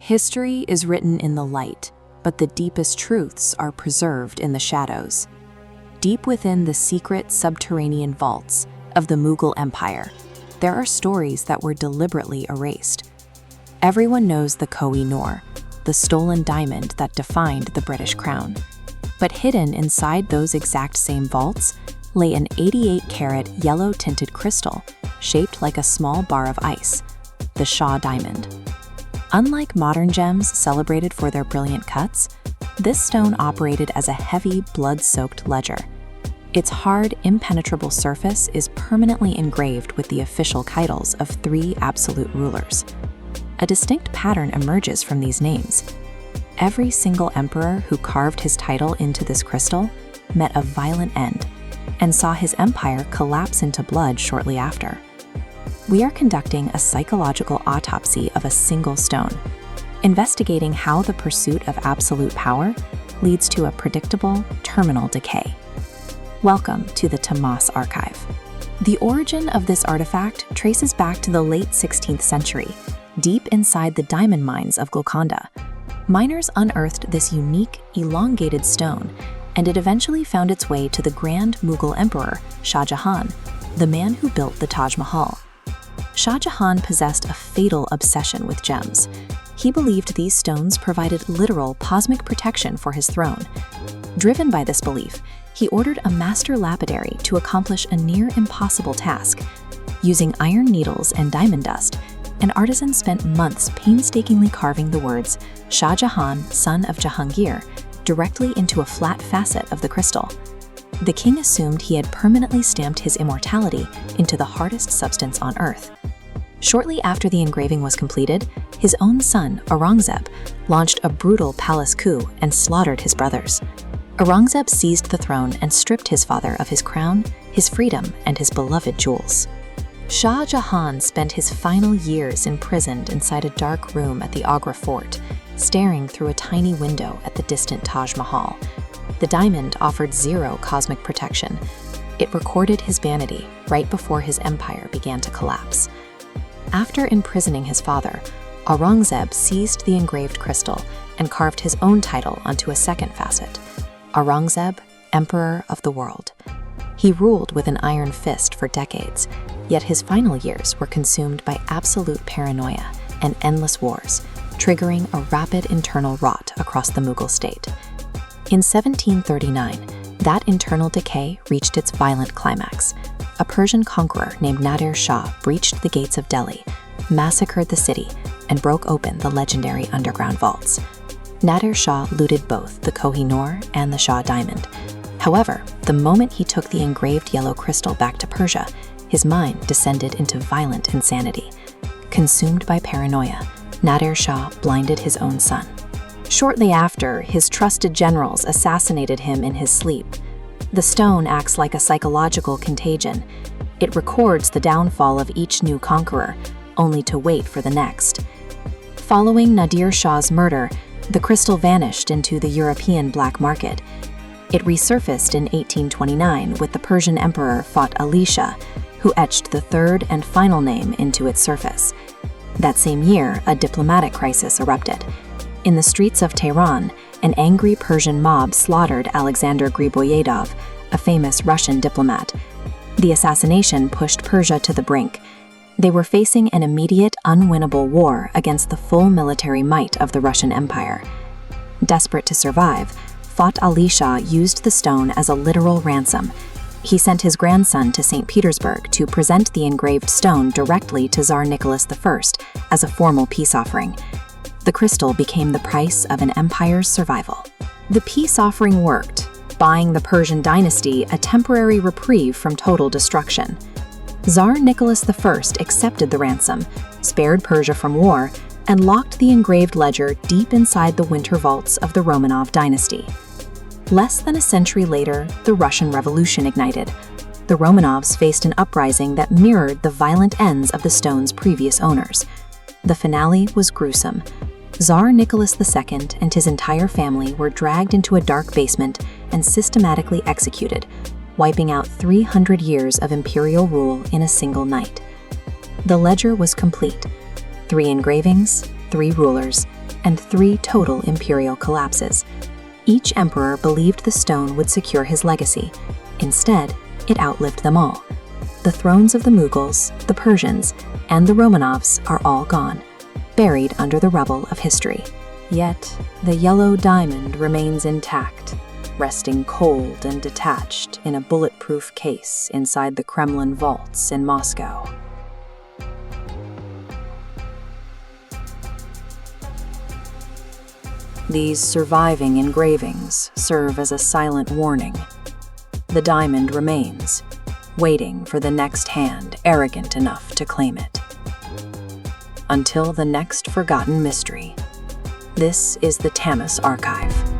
History is written in the light, but the deepest truths are preserved in the shadows. Deep within the secret subterranean vaults of the Mughal Empire, there are stories that were deliberately erased. Everyone knows the Koh-i-Noor, the stolen diamond that defined the British crown. But hidden inside those exact same vaults lay an 88-carat yellow-tinted crystal shaped like a small bar of ice, the Shah Diamond. Unlike modern gems celebrated for their brilliant cuts, this stone operated as a heavy, blood-soaked ledger. Its hard, impenetrable surface is permanently engraved with the official titles of 3 absolute rulers. A distinct pattern emerges from these names. Every single emperor who carved his title into this crystal met a violent end and saw his empire collapse into blood shortly after. We are conducting a psychological autopsy of a single stone, investigating how the pursuit of absolute power leads to a predictable, terminal decay. Welcome to the Tamas archive. The origin of this artifact traces back to the late 16th century, deep inside the diamond mines of Golconda. Miners unearthed this unique, elongated stone, and it eventually found its way to the Grand Mughal Emperor, Shah Jahan, the man who built the Taj Mahal. Shah Jahan possessed a fatal obsession with gems. He believed these stones provided literal cosmic protection for his throne. Driven by this belief, he ordered a master lapidary to accomplish a near-impossible task. Using iron needles and diamond dust, an artisan spent months painstakingly carving the words Shah Jahan, son of Jahangir, directly into a flat facet of the crystal. The king assumed he had permanently stamped his immortality into the hardest substance on earth. Shortly after the engraving was completed, his own son, Aurangzeb, launched a brutal palace coup and slaughtered his brothers. Aurangzeb seized the throne and stripped his father of his crown, his freedom, and his beloved jewels. Shah Jahan spent his final years imprisoned inside a dark room at the Agara fort, staring through a tiny window at the distant Taj Mahal. The diamond offered zero cosmic protection. It recorded his vanity right before his empire began to collapse. After imprisoning his father, Aurangzeb seized the engraved crystal and carved his own title onto a second facet, Aurangzeb, Emperor of the World. He ruled with an iron fist for decades, yet his final years were consumed by absolute paranoia and endless wars, triggering a rapid internal rot across the Mughal state. In 1739, that internal decay reached its violent climax. A Persian conqueror named Nadir Shah breached the gates of Delhi, massacred the city, and broke open the legendary underground vaults. Nadir Shah looted both the Koh-i-Noor and the Shah Diamond. However, the moment he took the engraved yellow crystal back to Persia, his mind descended into violent insanity. Consumed by paranoia, Nadir Shah blinded his own son. Shortly after, his trusted generals assassinated him in his sleep. The stone acts like a psychological contagion. It records the downfall of each new conqueror, only to wait for the next. Following Nadir Shah's murder, the crystal vanished into the European black market. It resurfaced in 1829 with the Persian emperor Fath-Ali Shah, who etched the third and final name into its surface. That same year, a diplomatic crisis erupted. In the streets of Tehran, an angry Persian mob slaughtered Alexander Griboyedov, a famous Russian diplomat. The assassination pushed Persia to the brink. They were facing an immediate, unwinnable war against the full military might of the Russian Empire. Desperate to survive, Fath-Ali Shah used the stone as a literal ransom. He sent his grandson to St. Petersburg to present the engraved stone directly to Tsar Nicholas I as a formal peace offering. The crystal became the price of an empire's survival. The peace offering worked, buying the Persian dynasty a temporary reprieve from total destruction. Tsar Nicholas I accepted the ransom, spared Persia from war, and locked the engraved ledger deep inside the winter vaults of the Romanov dynasty. Less than a century later, the Russian Revolution ignited. The Romanovs faced an uprising that mirrored the violent ends of the stone's previous owners. The finale was gruesome. Tsar Nicholas II and his entire family were dragged into a dark basement and systematically executed, wiping out 300 years of imperial rule in a single night. The ledger was complete. 3 engravings, 3 rulers, and 3 total imperial collapses. Each emperor believed the stone would secure his legacy. Instead, it outlived them all. The thrones of the Mughals, the Persians, and the Romanovs are all gone, buried under the rubble of history. Yet, the yellow diamond remains intact, resting cold and detached in a bulletproof case inside the Kremlin vaults in Moscow. These surviving engravings serve as a silent warning. The diamond remains, waiting for the next hand arrogant enough to claim it. Until the next forgotten mystery, this is the Tamas Archive.